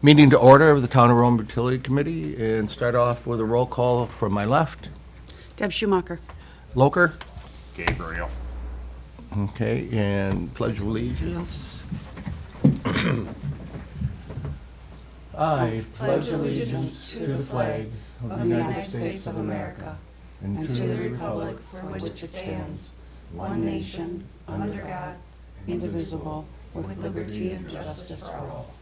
meeting to order of the Town of Rome Utility Committee, and start off with a roll call from my left. Deb Schumacher. Loker, Gabriel. okay, and pledge of allegiance. I pledge allegiance to the flag of the United States of America and to the republic for which it stands, one nation, under God, Indivisible, with liberty and justice for all.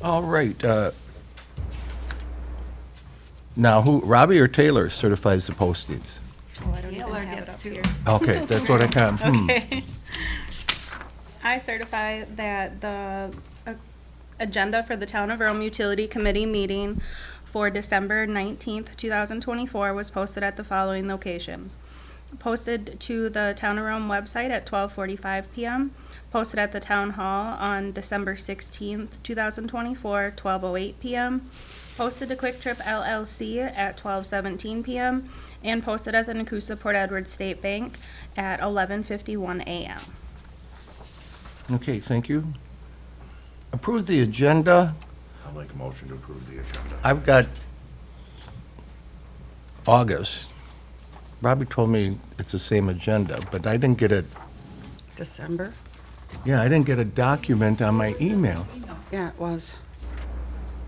All right. Now, who, Robbie or Taylor certifies the postings? Taylor gets to. Okay, that's what I can. Okay. I certify that the agenda for the Town of Rome Utility Committee meeting for December 19th, 2024 was posted at the following locations. Posted to the Town of Rome website at 12:45 p.m., posted at the Town Hall on December 16th, 2024, 12:08 p.m., posted to Quick Trip LLC at 12:17 p.m., and posted at the Nakusa Port Edward State Bank at 11:51 a.m. Okay, thank you. Approve the agenda. I'll make a motion to approve the agenda. I've got August. Robbie told me it's the same agenda, but I didn't get a, December? yeah, I didn't get a document on my email. Yeah, it was.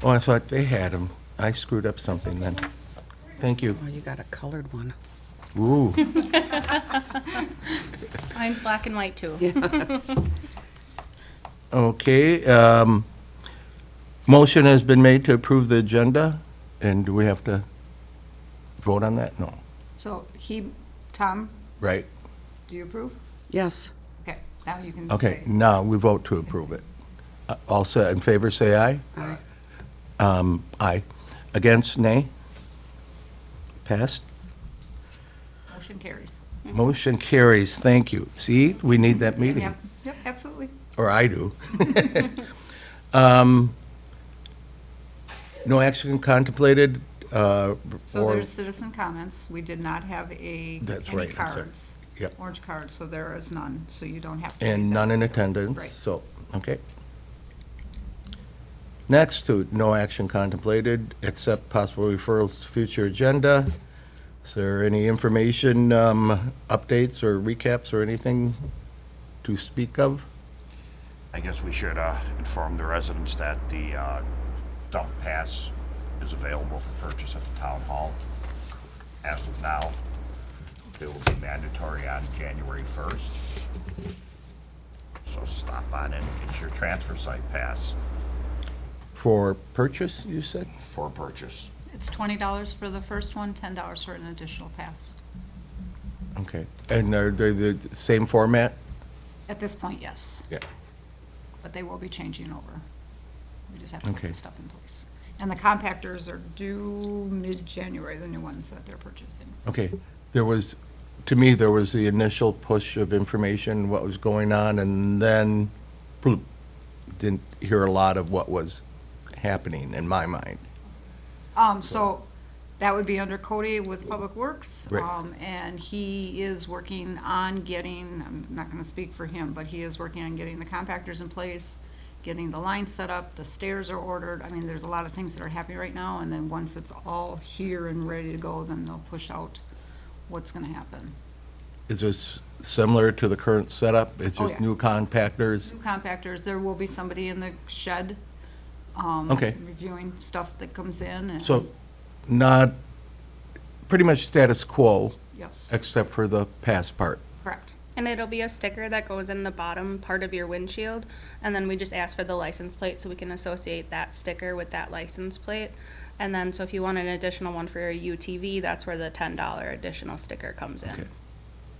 Oh, I thought they had them. I screwed up something then. Thank you. Oh, you got a colored one. Ooh. Mine's black and white too. Yeah. Okay, motion has been made to approve the agenda, and do we have to vote on that? No, So Tom, right? do you approve? Yes. Okay, now you can Okay, say. now we vote to approve it. All set in favor, say aye. Aye. Aye. Against, nay? Passed? Motion carries. Motion carries, thank you. See, we need that meeting, Yep, absolutely. or I do. No action contemplated, So or, there's citizen comments. We did not have That's any right, I'm sorry. cards. Yep. Orange cards, so there is none, so you don't have to. and read none them. in attendance, Right. so, okay. Next, to no action contemplated, except possible referrals to future agenda. Is there any information, updates or recaps or anything to speak of? I guess we should inform the residents that the dump pass is available for purchase at the town hall. As of now, it will be mandatory on January 1st. So stop on in and get your transfer site pass For purchase, you said? for purchase. It's $20 for the first one, $10 for an additional pass. Okay. And are they the same format? At this point, yes. Yeah. But they will be changing over. We just have to put Okay. the stuff in place. And the compactors are due mid-January, the new ones that they're purchasing. Okay. There was, to me, there was the initial push of information, what was going on, and then, bloop, didn't hear a lot of what was happening in my mind. So that would be under Cody with Public Works. Right. And he is working on getting, I'm not gonna speak for him, but he is working on getting the compactors in place, getting the line set up, the stairs are ordered. I mean, there's a lot of things that are happening right now, and then once it's all here and ready to go, then they'll push out what's gonna happen. Is this similar to the current setup? It's Oh, just yeah. new compactors? New compactors, there will be somebody in the shed, Okay. reviewing stuff that comes in and. So not, pretty much status quo, Yes, except for the pass part. correct. And it'll be a sticker that goes in the bottom part of your windshield, and then we just ask for the license plate so we can associate that sticker with that license plate. And then, so if you want an additional one for your UTV, that's where the $10 additional sticker comes Okay. in.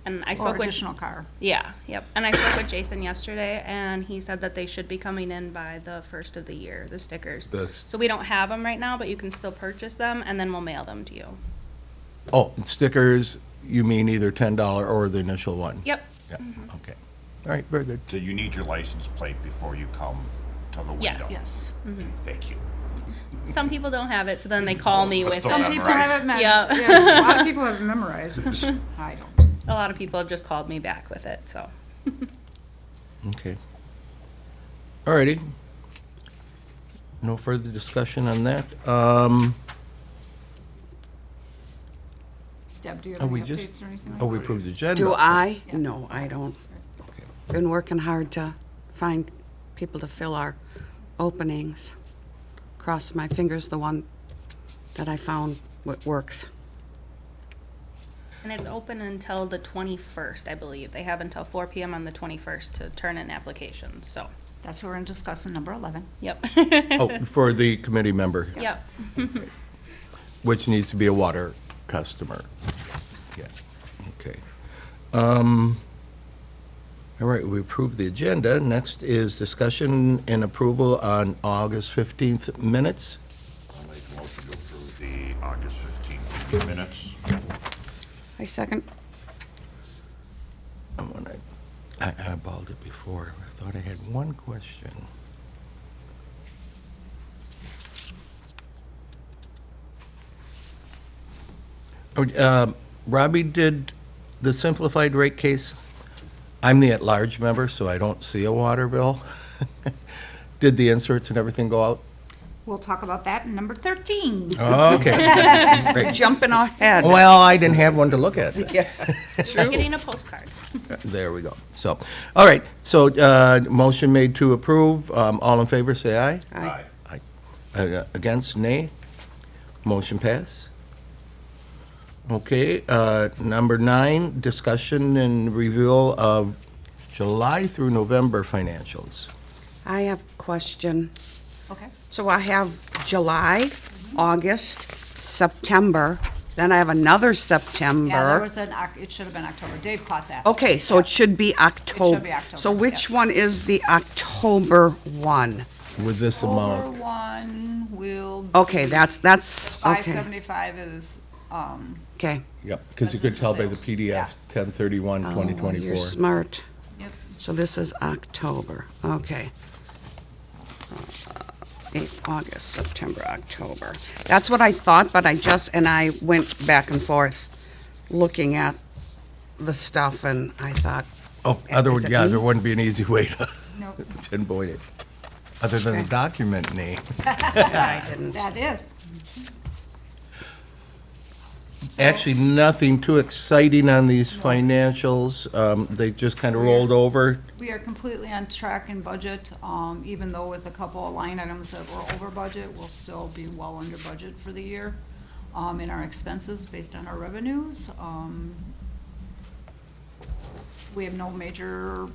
And I Or spoke with, additional car. yeah, yep. And I spoke with Jason yesterday, and he said that they should be coming in by the first of the year, the stickers. This, So we don't have them right now, but you can still purchase them, and then we'll mail them to you. oh, stickers, you mean either $10 or the initial one? Yep. Yeah, okay. All right, very good. Do you need your license plate before you come to the window? Yes. Yes. Thank you. Some people don't have it, so then they call me with Some it. Some people have it Yeah. yes, a lot of people have it memorized, which I don't. a lot of people have just called me back with it, so. Okay. Alrighty. No further discussion on that. Deb, do you Are have we any just- updates or anything like Oh, we approved the agenda. Do I? Yeah. No, I don't. Been working hard to find people to fill our openings. Crossing my fingers, the one that I found works. And it's open until the 21st, I believe. They have until 4 PM on the 21st to turn in applications, so, That's what we're discussing, number 11. yep. Oh, for the committee member, Yep. which needs to be a water customer. Yeah, okay. All right, we approved the agenda. Next is discussion and approval on August 15th minutes. I'll make a motion to approve the August 15th minutes. I second. I eyeballed it before. I thought I had one question. Oh, Robbie, did the simplified rate case, I'm the at-large member, so I don't see a water bill. Did the inserts and everything go out? We'll talk about that in number 13. Okay. Great. Jumping ahead. Well, I didn't have one to look at. Yeah, true. Getting a postcard. There we go. So, all right, so, motion made to approve. All in favor, say aye. Aye. Against, nay. Motion pass. Okay, number 9, discussion and review of July through November financials. I have a question. Okay. So I have July, August, September, then I have another September. Yeah, there was it should have been October. Dave caught that. Okay, so it should be October. October, So which yes. one is the October one? With this October amount, 1 will. Okay, that's, okay, 575 is, okay. yep, because you could tell by the Residential sales. PDF, 10/31, Oh, 2024. you're smart. Yep. So this is October, okay. 8, August, September, October. That's what I thought, but I went back and forth looking at the stuff, and I thought, Oh, Is it me? there wouldn't be an easy way to Nope. pinpoint it, other than the Okay. document name. I didn't. That is. So- Actually, nothing too exciting on these financials. They just kind of rolled over. We are completely on track and budget, even though with a couple of line items that were over budget, we'll still be well under budget for the year, in our expenses based on our revenues. We have no major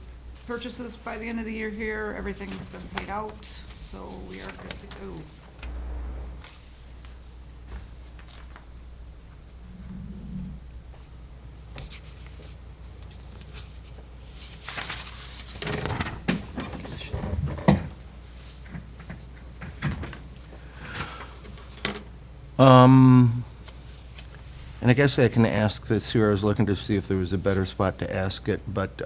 purchases by the end of the year here. Everything's been paid out, so we are good to go. And I guess I can ask this here, I was looking to see if there was a better spot to ask it, but,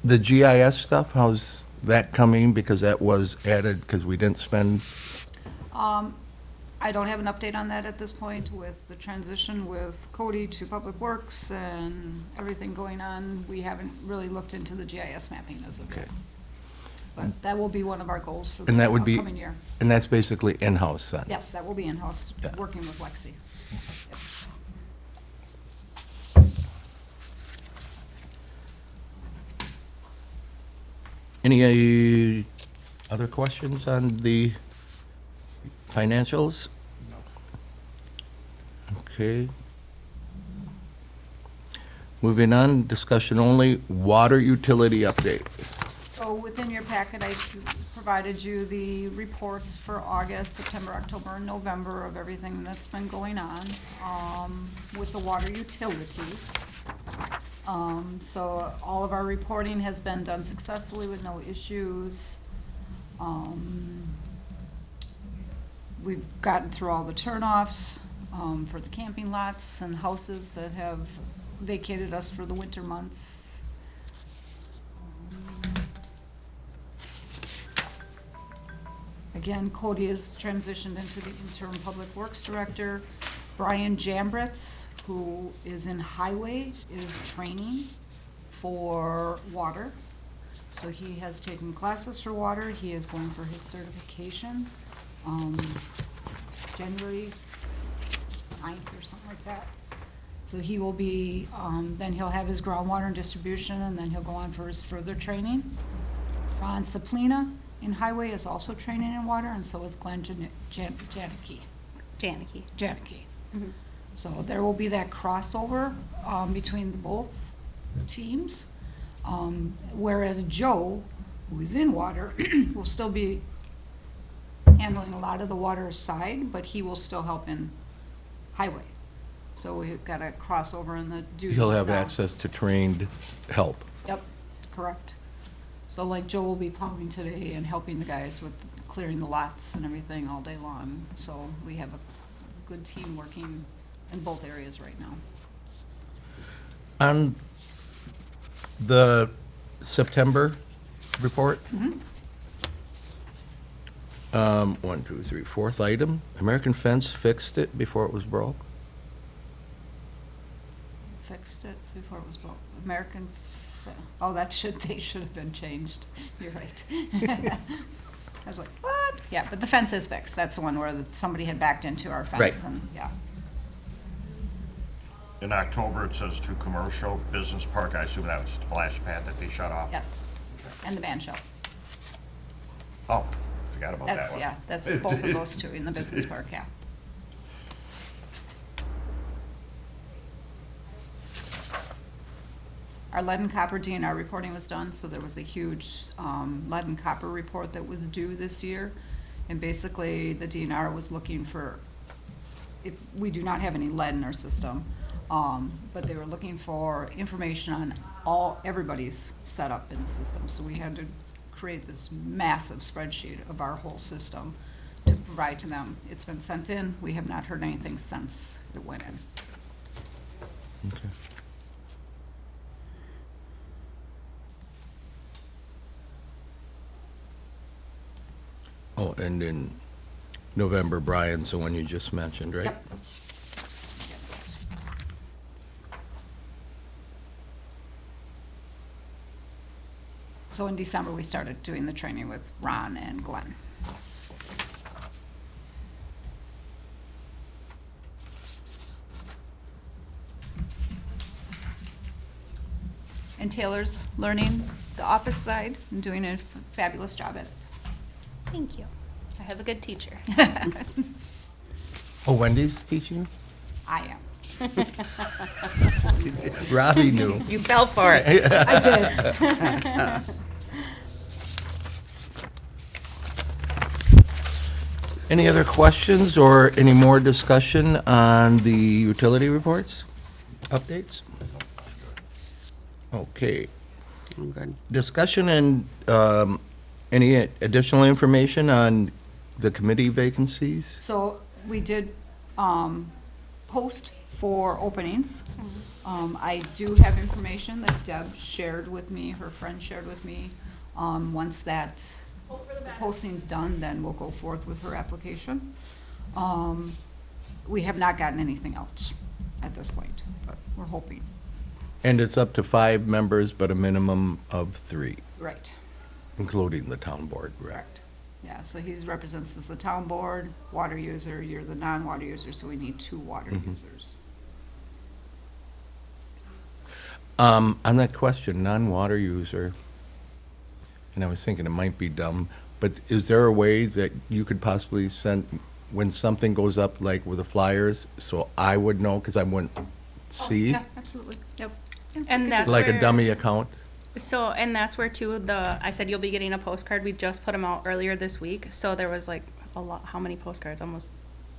the GIS stuff, how's that coming? Because that was added, because we didn't spend, I don't have an update on that at this point with the transition with Cody to Public Works and everything going on. We haven't really looked into the GIS mapping as of yet. Okay. But that will be one of our goals for the And that would be- upcoming year. and that's basically in-house then? Yes, that will be in-house, Yeah. working with Lexi. Any other questions on the financials? Okay. Moving on, discussion only, water utility update. So within your packet, I provided you the reports for August, September, October, and November of everything that's been going on, with the water utility. So all of our reporting has been done successfully with no issues. We've gotten through all the turnoffs, for the camping lots and houses that have vacated us for the winter months. Again, Cody has transitioned into the interim public works director. Brian Jambritz who is in highway, is training for water. So he has taken classes for water. He is going for his certification, January 9th or something like that. So he will be, then he'll have his groundwater and distribution, and then he'll go on for his further training. Ron Saplina in highway is also training in water, and so is Glenn Janicki. Janicki. So there will be that crossover between the both teams. Whereas Joe, who is in water, will still be handling a lot of the water side, but he will still help in highway. So we've got a crossover in the duties He'll have now. access to trained help. Yep, correct. So like Joe will be plowing today and helping the guys with clearing the lots and everything all day long. So we have a good team working in both areas right now. On the September report, one, two, three, fourth item, American Fence fixed it before it was broke. Fixed it before it was broke. American, oh, they should have been changed. You're right. I was like, what? Yeah, but the fence is fixed. That's the one where somebody had backed into our fence Right. and, yeah. In October, it says to commercial business park. I assume that was splash pad that they shut off? Yes. And the band shell. Oh, forgot about that That's, one. yeah, that's both of those two in the business park, yeah. Our lead and copper DNR reporting was done, so there was a huge lead and copper report that was due this year. And basically, the DNR was looking for, if, we do not have any lead in our system, but they were looking for information on everybody's setup in the system. So we had to create this massive spreadsheet of our whole system to provide to them. It's been sent in. We have not heard anything since it went in. Okay. Oh, and in November, Brian's the one you just mentioned, right? Yep. So in December, we started doing the training with Ron and Glenn. And Taylor's learning the office side and doing a fabulous job at it. Thank you. I have a good teacher. Oh, Wendy's teaching you? I am. Robbie knew. You fell for it. I did. Any other questions or any more discussion on the utility reports, updates? Okay, I'm good. discussion and any additional information on the committee vacancies? So we did post for openings. I do have information that Deb shared with me, her friend shared with me. Once that posting's done, then we'll go forth with her application. We have not gotten anything else at this point, but we're hoping. And it's up to 5 members, but a minimum of 3, Right, including the town board, correct? correct. Yeah, so he represents as the town board, water user, you're the non-water user, so we need 2 water users. On that question, non-water user, and I was thinking it might be dumb, but is there a way that you could possibly send, when something goes up, like with the flyers, so I would know, because I wouldn't see, Yeah, absolutely, yep. Yeah, we And could do that's like a where- dummy account? So, and that's where too, I said you'll be getting a postcard. We just put them out earlier this week. So there was like a lot, how many postcards? Almost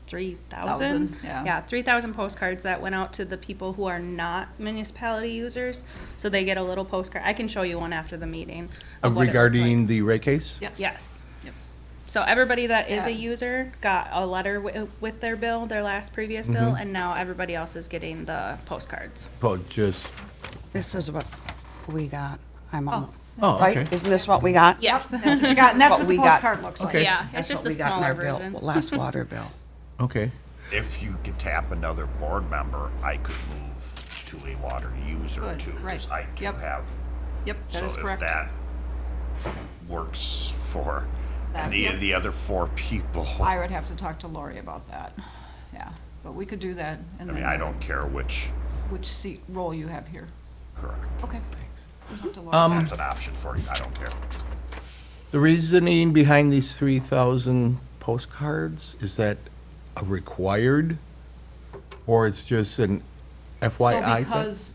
3,000? 1,000, yeah. Yeah, 3,000 postcards that went out to the people who are not municipality users. So they get a little postcard. I can show you one after the meeting. of what it looked Regarding the rate case? Yes. Yes. Yep. So everybody that is a Yeah. user got a letter with their bill, their last previous bill, and now everybody else is getting the postcards. Oh, just, This is what we got. I'm on, oh, right? okay. Isn't this what we got? Yes. That's what you got, and that's What what the we got. postcard looks like. Okay. Yeah, That's it's just what a we got in smaller our bill, version. last water bill. Okay. if you could tap another board member, I could move to a water user Good, too, because right. I do Yep. have. Yep, that is So correct. if that works for any Yep. of the other 4 people, I would have to talk to Lori about that, yeah, but we could do that. And I mean, then I don't care which, Which seat, role you have here. correct. Okay. We'll talk to Lori. That's an option for you, I don't care. The reasoning behind these 3,000 postcards, is that a required? Or it's just an FYI So thing? because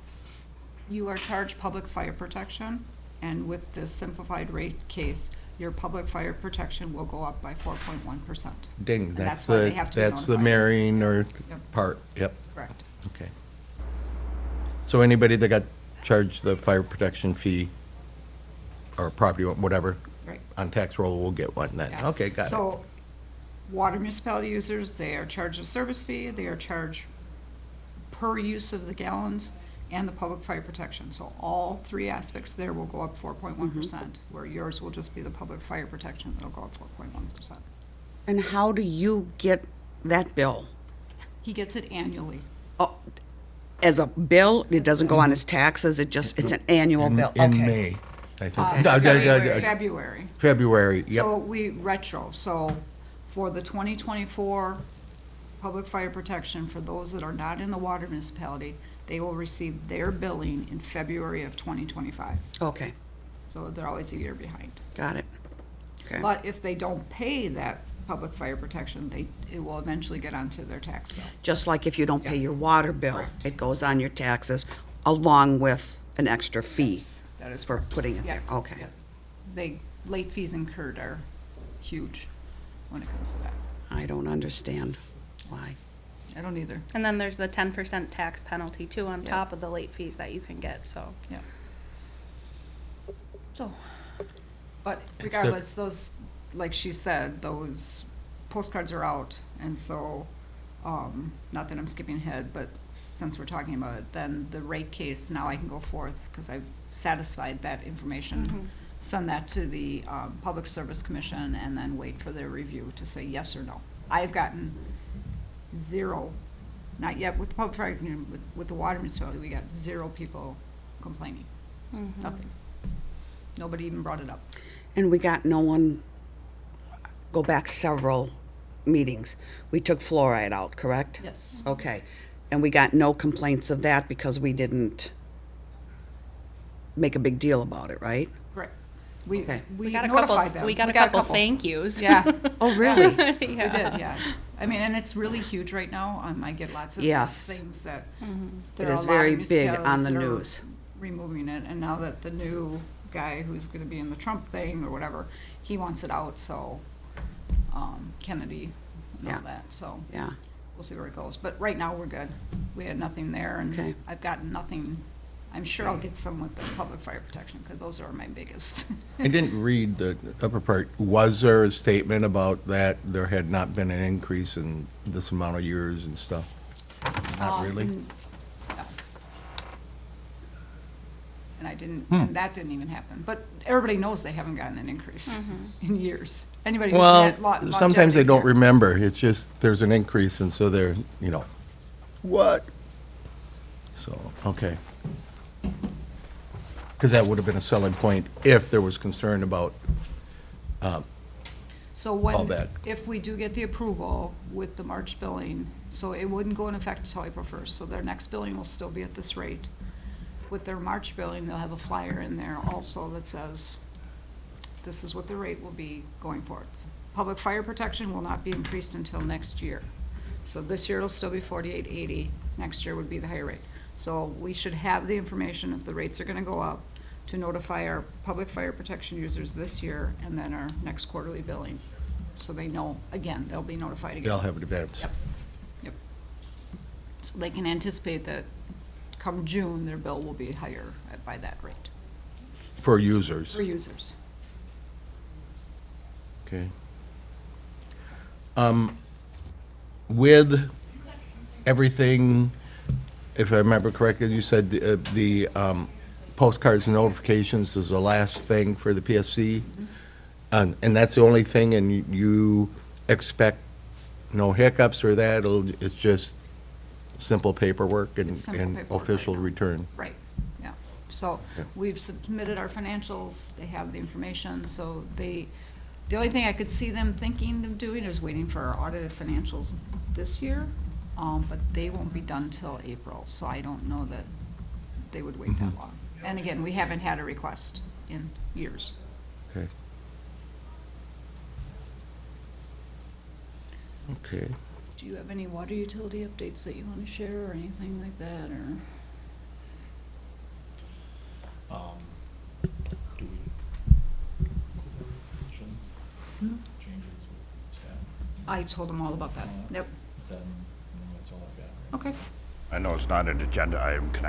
you are charged public fire protection, and with the simplified rate case, your public fire protection will go up by 4.1%. Ding, And that's why they the, have to be that's the notified. marrying or Yep. part, yep, Correct. okay. So anybody that got charged the fire protection fee or property, whatever, Right. on tax roll will get one then, Yeah. okay, got it. So, water municipality users, they are charged a service fee, they are charged per use of the gallons, and the public fire protection. So all 3 aspects there will go up 4.1%, where yours will just be the public fire protection that'll go up 4.1%. And how do you get that bill? He gets it annually. Oh, as a bill? It doesn't go on his taxes, it's an annual bill? In Okay. May, I think. February. February, yep, So we retro, so for the 2024 public fire protection, for those that are not in the water municipality, they will receive their billing in February of 2025. Okay, So they're always a year behind. got it. Okay. But if they don't pay that public fire protection, it will eventually get onto their tax bill. Just like if you don't pay your water bill, Correct. it goes on your taxes along with an extra fee That is for correct. putting it Yeah, there. Okay. yeah. Late fees incurred are huge when it comes to that. I don't understand why. I don't either. And then there's the 10% tax penalty too on Yeah. top of the late fees that you can get, so. So, but regardless, those, like she said, those postcards are out, and so, not that I'm skipping ahead, but since we're talking about it, then the rate case, now I can go forth, because I've satisfied that information, send that to the, Public Service Commission, and then wait for their review to say yes or no. I've gotten 0, not yet with the public fire, with the water municipality, we got 0 people complaining, nothing. Nobody even brought it up. And we got no one, go back several meetings. We took fluoride out, correct? Yes. Okay. And we got no complaints of that because we didn't make a big deal about it, right? Correct. We Okay. We got a notified them. couple, we got a couple thank yous. Yeah. Oh, really? Yeah. We did, yeah. I mean, and it's really huge right now. I get lots of Yes. things that. It there are is a lot of very big on the municipalities that are news. Removing it, and now that the new guy who's gonna be in the Trump thing or whatever, he wants it out, so, Kennedy and all Yeah. that, so. Yeah. We'll see where it goes, but right now, we're good. We had nothing there, Okay. and I've gotten nothing. I'm sure I'll get some with the public fire protection, because those are my biggest. I didn't read the upper part. Was there a statement about that there had not been an increase in this amount of years and stuff? Not really? No. And I didn't, and that didn't even happen. But everybody knows they haven't gotten an increase in years. Anybody who's Well, had sometimes they longevity don't here. remember. It's just, there's an increase, and so they're, what? So, okay. Because that would have been a selling point if there was concern about, So all when, that. if we do get the approval with the March billing, so it wouldn't go in effect until April 1st. So their next billing will still be at this rate. With their March billing, they'll have a flyer in there also that says, this is what the rate will be going forward. Public fire protection will not be increased until next year. So this year it'll still be $48.80, next year would be the higher rate. So we should have the information if the rates are gonna go up to notify our public fire protection users this year and then our next quarterly billing. So they know, again, they'll be notified again. they'll have events. Yep. So they can anticipate that come June, their bill will be higher by that rate For users. for users. Okay. With everything, if I remember correctly, you said the postcards and notifications is the last thing for the PSC? And that's the only thing, and you expect no hiccups or that, it's just simple paperwork and It's simple paperwork right official now. return? Right, yeah. So Yeah. we've submitted our financials, they have the information, so the only thing I could see them thinking of doing is waiting for our audited financials this year, but they won't be done till April, so I don't know that they would wait that long. And again, we haven't had a request in years. Okay. Okay. Do you have any water utility updates that you want to share or anything like that, or? Do we? Changes with staff? I told them all about that. Yep, Then, that's all I've got. Right? okay. I know it's not an agenda item. Could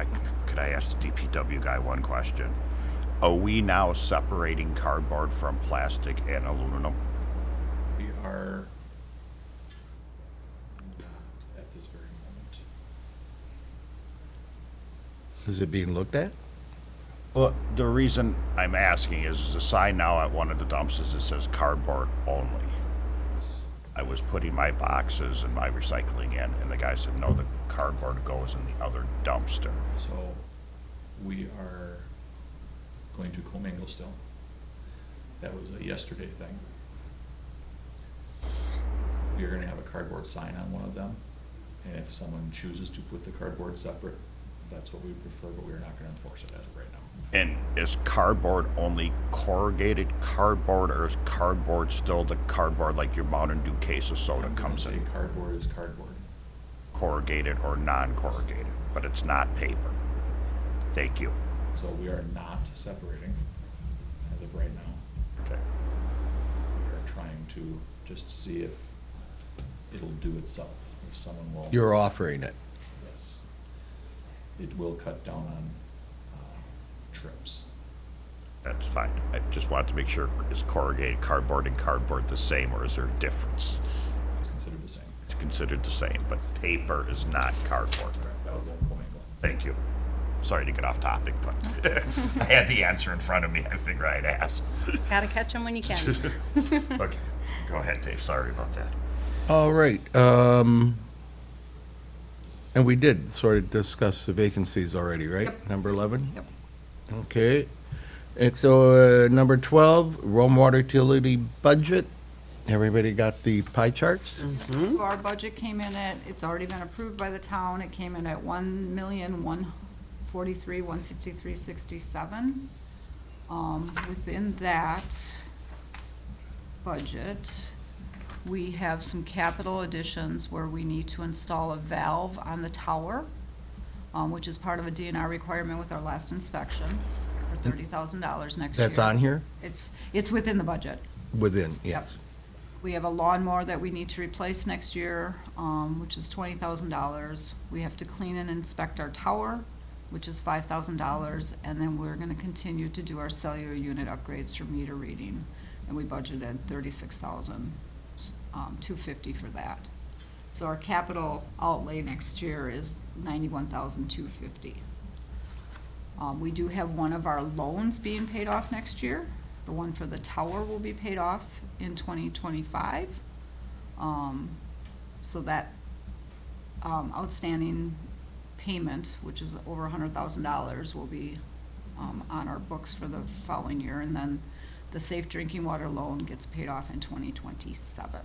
I ask the DPW guy one question? Are we now separating cardboard from plastic and aluminum? We are not at this very moment. Is it being looked at? Well, the reason I'm asking is there's a sign now at one of the dumpsters that says cardboard only. I was putting my boxes and my recycling in, and the guy said, no, the cardboard goes in the other dumpster. So we are going to commingle still. That was a yesterday thing. We are gonna have a cardboard sign on one of them, and if someone chooses to put the cardboard separate, that's what we prefer, but we are not gonna enforce it as of right now. And is cardboard only corrugated cardboard, or is cardboard still the cardboard like your Mountain Dew case of soda I'm gonna comes say in? cardboard is cardboard. Corrugated or non-corrugated, but it's not paper. Thank you. So we are not separating as of right now. Okay. We are trying to just see if it'll do itself, if someone will. You're offering it. Yes. It will cut down on trips. That's fine. I just wanted to make sure, is corrugated cardboard and cardboard the same, or is there a difference? It's considered the same. It's considered the same, but paper is not cardboard. That was one point. Thank you. Sorry to get off topic, but I had the answer in front of me. I figured I'd ask. Gotta catch them when you can. Okay, go ahead, Dave. Sorry about that. All right, and we did sort of discuss the vacancies already, right? Yep. Number 11? Yep. Okay. And so, number 12, Rome Water Utility Budget. Everybody got the pie charts? So our budget came in at, it's already been approved by the town, it came in at 1,143,163.67. Within that budget, we have some capital additions where we need to install a valve on the tower, which is part of a DNR requirement with our last inspection, for $30,000 next year. That's on here? It's within the budget. Within, yes. We have a lawnmower that we need to replace next year, which is $20,000. We have to clean and inspect our tower, which is $5,000, and then we're gonna continue to do our cellular unit upgrades for meter reading, and we budgeted $36,250 for that. So our capital outlay next year is $91,250. We do have one of our loans being paid off next year. The one for the tower will be paid off in 2025. So that outstanding payment, which is over $100,000, will be on our books for the following year. And then the safe drinking water loan gets paid off in 2027.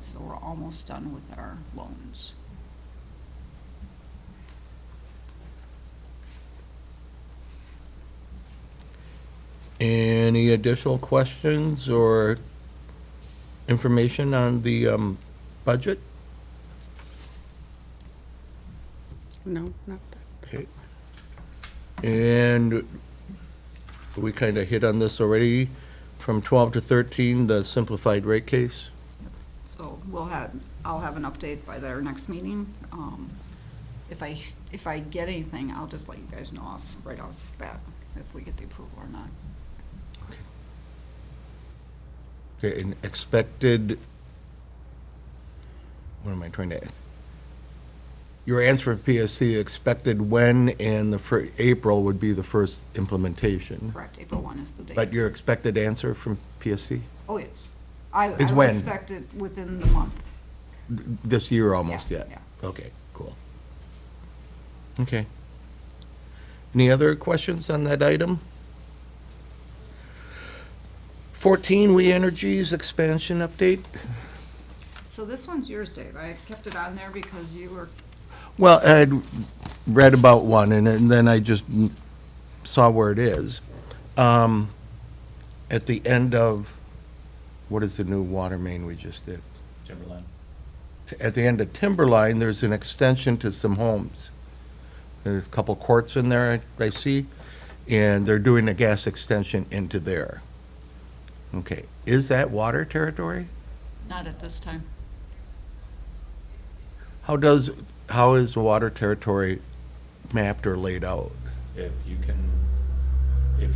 So we're almost done with our loans. Any additional questions or information on the budget? No, not that. Okay. And we kind of hit on this already, from 12 to 13, the simplified rate case. So I'll have an update by their next meeting. If I get anything, I'll just let you guys know right off the bat, if we get the approval or not. Okay, and expected, what am I trying to ask? Your answer for PSC, expected when, and April would be the first implementation. Correct, April 1 is the date. But your expected answer from PSC? Oh, yes. I Is would when? expect it within the month. this year almost Yeah, yet? yeah. Okay, cool. Okay. Any other questions on that item? 14, We Energies expansion update. So this one's yours, Dave. I kept it on there because you were, Well, I had read about one, and then I just saw where it is. At the end of, what is the new water main we just did? Timberland. At the end of Timberline, there's an extension to some homes. There's a couple courts in there, I see, and they're doing a gas extension into there. Okay, is that water territory? not at this time. How is the water territory mapped or laid out? If you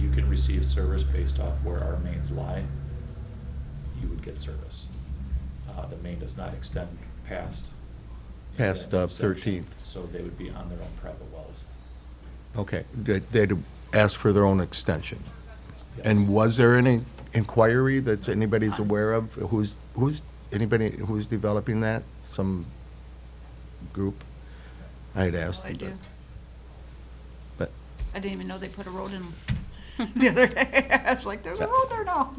can receive service based off where our mains lie, you would get service. The main does not extend past. Past, into that section, 13th. So they would be on their own private wells. Okay, they'd ask for their own extension. Yes. And was there any inquiry that anybody's aware of? Anybody who's developing that? Some group? I had asked. I do. But- I didn't even know they put a road in the other day. I was like, there's a road there now.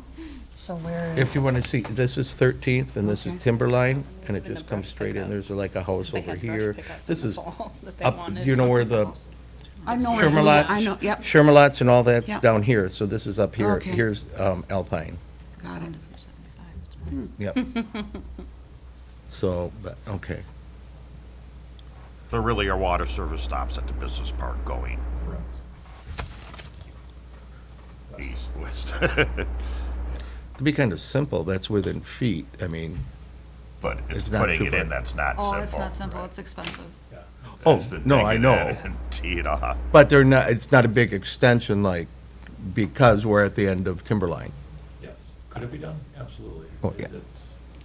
So where If you want to see, this is 13th, and this is Okay. Timberline, and it Even the just comes brush straight in. pickup. There's like a house They over had brush here. pickup This in the is fall that they up, wanted. do you know where the I know where Shermerlot? I know, yep, Shermerlots and all that's Yep. down here, so this is up here. Okay. Here's Alpine. got it. Yep. So, but, okay. So really, our water service stops at the business park going Correct. east, west. To be kind of simple, that's within feet. I mean, But it's It's not putting too it far. in that's not simple. Oh, it's not simple, it's expensive. Yeah. Oh, It's the no, I digging know. it and tee it off. but they're not, it's not a big extension like, because we're at the end of Timberline. Yes. Could it be done? Absolutely. Oh, Is yeah. it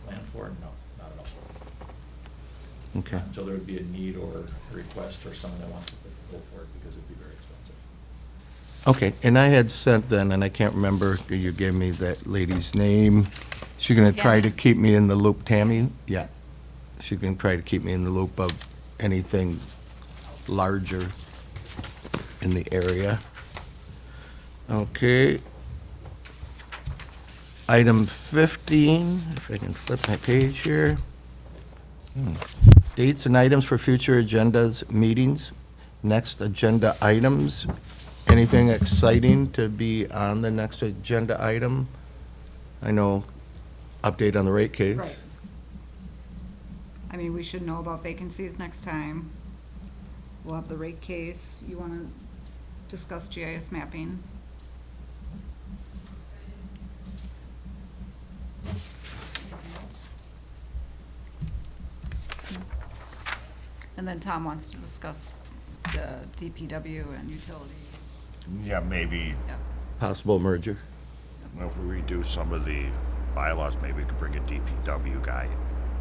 planned for? No, not at all. Okay. Until there would be a need or a request or someone that wants to go for it, because it'd be very expensive. Okay, and I had sent then, and I can't remember, you gave me that lady's name. She's gonna try to Tammy? keep me in the loop, Tammy? Yeah. She's gonna try to keep me in the loop of anything larger in the area. Okay. Item 15, if I can flip my page here. Dates and items for future agendas, meetings. Next agenda items. Anything exciting to be on the next agenda item? I know, update on the rate case. Right. I mean, we should know about vacancies next time. We'll have the rate case. You wanna discuss GIS mapping? And then Tom wants to discuss the DPW and utility. Yeah, maybe Possible merger. if we redo some of the bylaws, maybe we could bring a DPW guy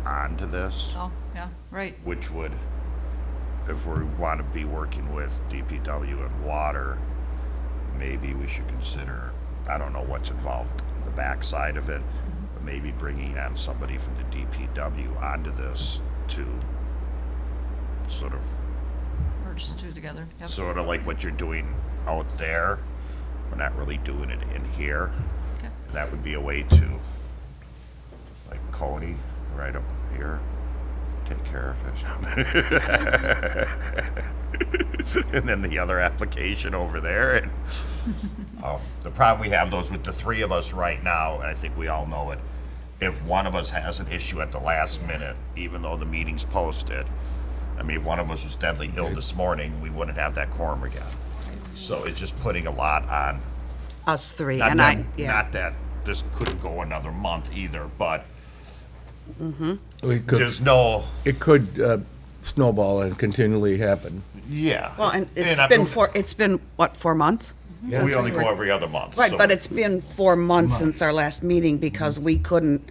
onto this, Oh, yeah, right. which would, if we want to be working with DPW and water, maybe we should consider, I don't know what's involved in the backside of it, but maybe bringing on somebody from the DPW onto this to sort of Merge the two together. Yep. sort of like what you're doing out there. We're not really doing it in here. Okay. That would be a way to, like Coney, right up here, take care of it. And then the other application over there. And the problem we have those with the three of us right now, and I think we all know it, if one of us has an issue at the last minute, even though the meeting's posted, I mean, if one of us was deadly ill this morning, we wouldn't have that quorum again. So it's just putting a lot on. Us three, Not and that, I, yeah. not that this couldn't go another month either, but It could, just know, it could snowball and continually happen. yeah. Well, and I- it's been, what, 4 months? We since only go were- every other month. Right, so- but it's been 4 months since our last meeting because we couldn't,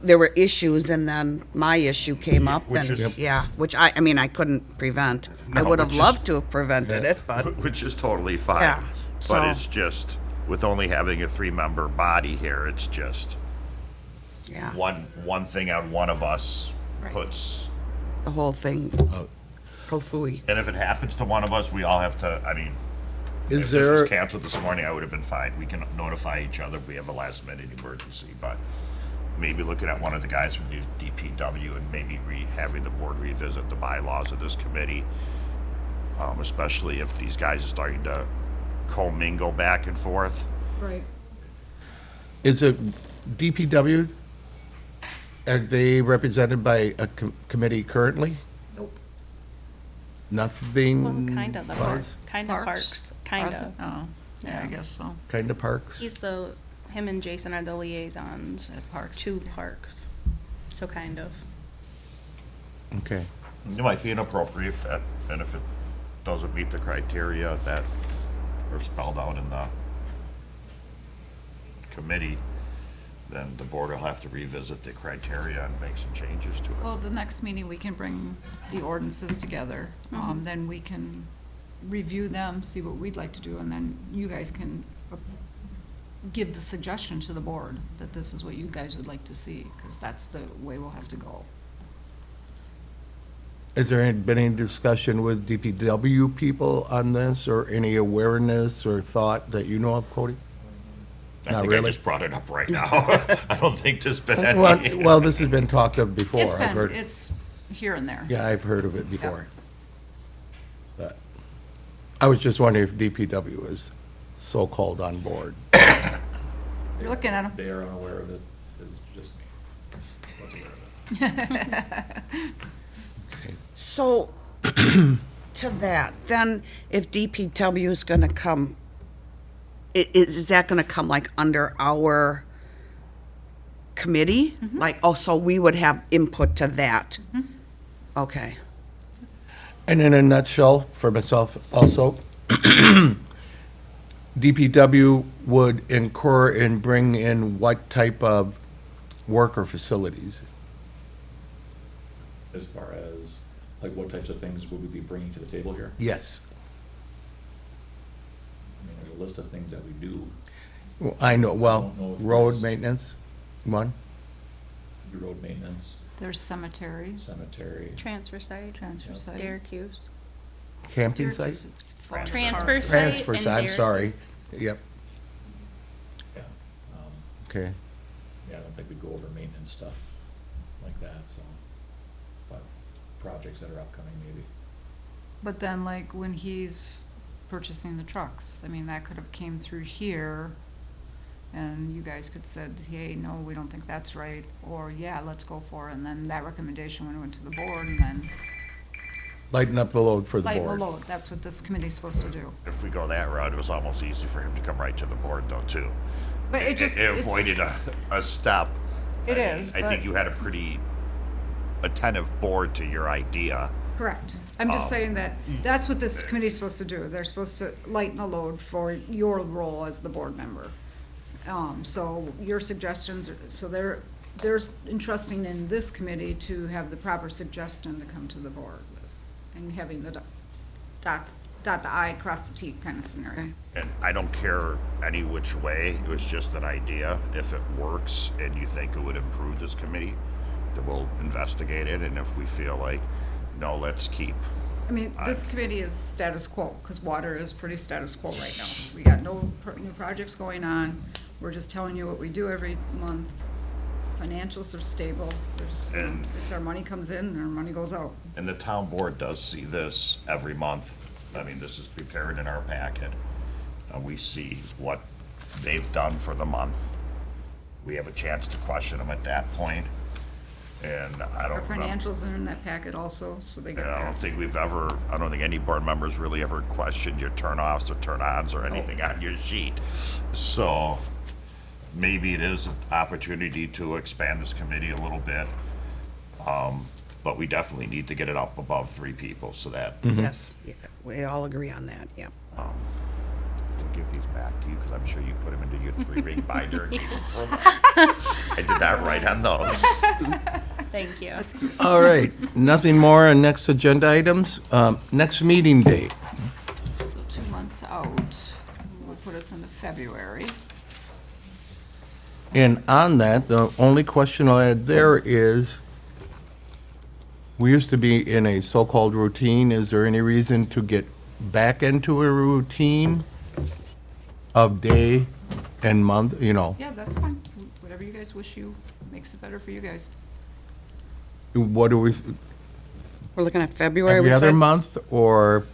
there were issues and then my issue came up Which and, is- yeah, which I mean, I couldn't prevent. I No, would have which is- loved to have prevented it, but, Which is totally fine. Yeah, But so- it's just, with only having a 3-member body here, it's just yeah. one thing on one of us Right. puts, The whole thing, Oh. hopefully. and if it happens to one of us, we all have to, I mean, if Is this there, was canceled this morning, I would have been fine. We can notify each other if we have a last minute emergency, but maybe looking at one of the guys from the DPW and maybe having the board revisit the bylaws of this committee, especially if these guys are starting to commingle back and forth. Right. is it DPW? Are they represented by a committee currently? Nope. Nothing? Well, kind of, wise? kind of parks, kind of. Oh, yeah, I guess so. Kind of parks? Him and Jason are the liaisons At parks. to parks, so kind of. Okay. It might be an appropriate fit, and if it doesn't meet the criteria that are spelled out in the committee, then the board will have to revisit the criteria and make some changes to it. Well, the next meeting, we can bring the ordinances together. Then we can review them, see what we'd like to do, and then you guys can give the suggestion to the board that this is what you guys would like to see, because that's the way we'll have to go. Has there been any discussion with DPW people on this, or any awareness or thought that you know of, Cody? I Not think I really? just brought it up right now. I don't think there's been any. Well, this has been talked of before. It's I've been, heard. it's here and there. Yeah, I've heard of it before. But I was just wondering if DPW is so-called on board. You're looking at them. They are unaware of it, it's just me. What's aware of it. So, to that, then if DPW is gonna come, is that gonna come like under our committee? Like, oh, so we would have input to that? Okay. And in a nutshell, for myself also, DPW would incur and bring in what type of work or facilities? As far as, like, what types of things would we be bringing to the table here? Yes. I mean, there's a list of things that we do. Well, I know, well, I don't know if road there's- maintenance, one. Your road maintenance, There's cemetery, cemetery. Transfer site, transfer site. Derek Hughes. Camping site? Transfer site Transfer and site, I'm Derek sorry. Hughes. Yep, Yeah. okay. Yeah, I don't think we'd go over maintenance stuff like that, so. But projects that are upcoming, maybe. But then, like, when he's purchasing the trucks, I mean, that could have came through here, and you guys could said, hey, no, we don't think that's right, or, yeah, let's go for it, and then that recommendation went to the board, and then Lighten up the load for the lighten the board. load, that's what this committee's supposed to do. If we go that route, it was almost easy for him to come right to the board though, too. But it just, It avoided a step. It I mean, is, I think but- you had a pretty attentive board to your idea. Correct. I'm just saying that, that's what this committee's supposed to do. They're supposed to lighten the load for your role as the board member. So your suggestions, so they're entrusting in this committee to have the proper suggestion to come to the board with, and having the dot the I, cross the T kind of scenario. Okay. And I don't care any which way, it was just an idea. If it works and you think it would improve this committee, then we'll investigate it, and if we feel like, no, let's keep. I mean, this committee is status quo, because water is pretty status quo right now. We got no new projects going on. We're just telling you what we do every month. Financials are stable. And- It's our money comes in and our money goes out. And the town board does see this every month. I mean, this is prepared in our packet. We see what they've done for the month. We have a chance to question them at that point. And I Our don't know. financials are in that packet also, so they get And I that. don't think I don't think any board members really ever questioned your turn-offs or turn-ons or anything on your sheet. So maybe it is an opportunity to expand this committee a little bit. But we definitely need to get it up above 3 people so that Yes, yeah, we all agree on that, yeah. we'll give these back to you, because I'm sure you put them into your 3-ring binder. And keep them for I did that right on those. Thank you. All right, nothing more on next agenda items. Next meeting date. So 2 months out would put us into February. And on that, the only question I had there is, We used to be in a so-called routine. Is there any reason to get back into a routine of day and month, you know? Yeah, that's fine. Whatever you guys wish you, makes it better for you guys. What do we, We're looking at February, we every other said? month or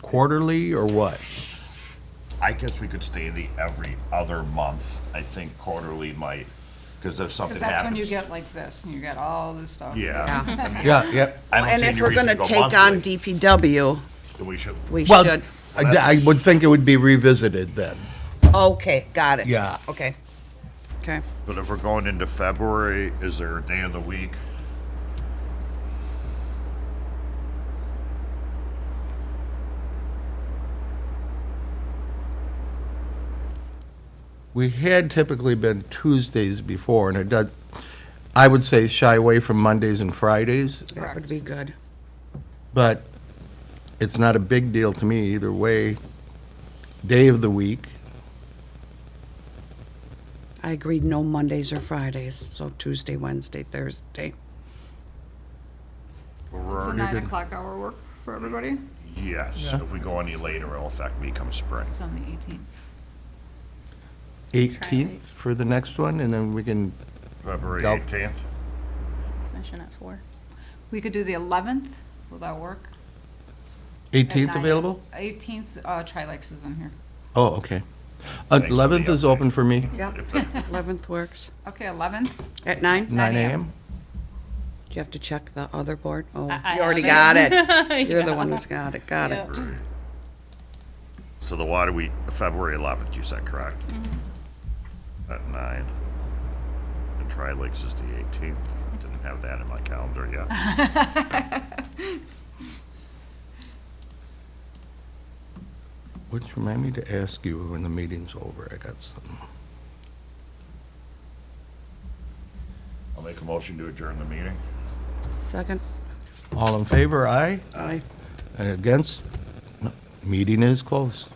quarterly or what? I guess we could stay the every other month. I think quarterly might, because if something Because happens. that's when you get like this, and you get all this stuff. Yeah. Yeah. Yeah, yeah. I don't And see if any we're reason gonna go take on monthly. DPW, Then we should. we Well, should. I would think it would be revisited then. Okay, got it. Yeah. Okay. Okay. But if we're going into February, is there a day of the week? We had typically been Tuesdays before, and it does, I would say shy away from Mondays and Fridays, That would be good. but it's not a big deal to me either way. Day of the week, I agreed no Mondays or Fridays, so Tuesday, Wednesday, Thursday. We're Does the already 9 did- o'clock hour work for everybody? Yes, if we go any later, it'll affect me come spring. It's on the 18th. 18th for the next one, and then we can, February Yep. 18th? Commission at 4. We could do the 11th, will that work? 18th At 9. available? 18th, Trilex is in here. Oh, okay. Thanks for the 11th is update. open for me, Yep, If that- 11th works. Okay, 11th? At 9? 9 a.m. AM. Do you have to check the other board? Oh, I you already have got it. it. You're the Yeah. one who's got it. Got it. Right. So the water February 11th, you said, correct? At 9. And Tri Lakes is the 18th. Didn't have that in my calendar yet. Which remind me to ask you when the meeting's over, I got something. I'll make a motion to adjourn the meeting. Second? All in favor, aye? Aye. And against? No. Meeting is closed.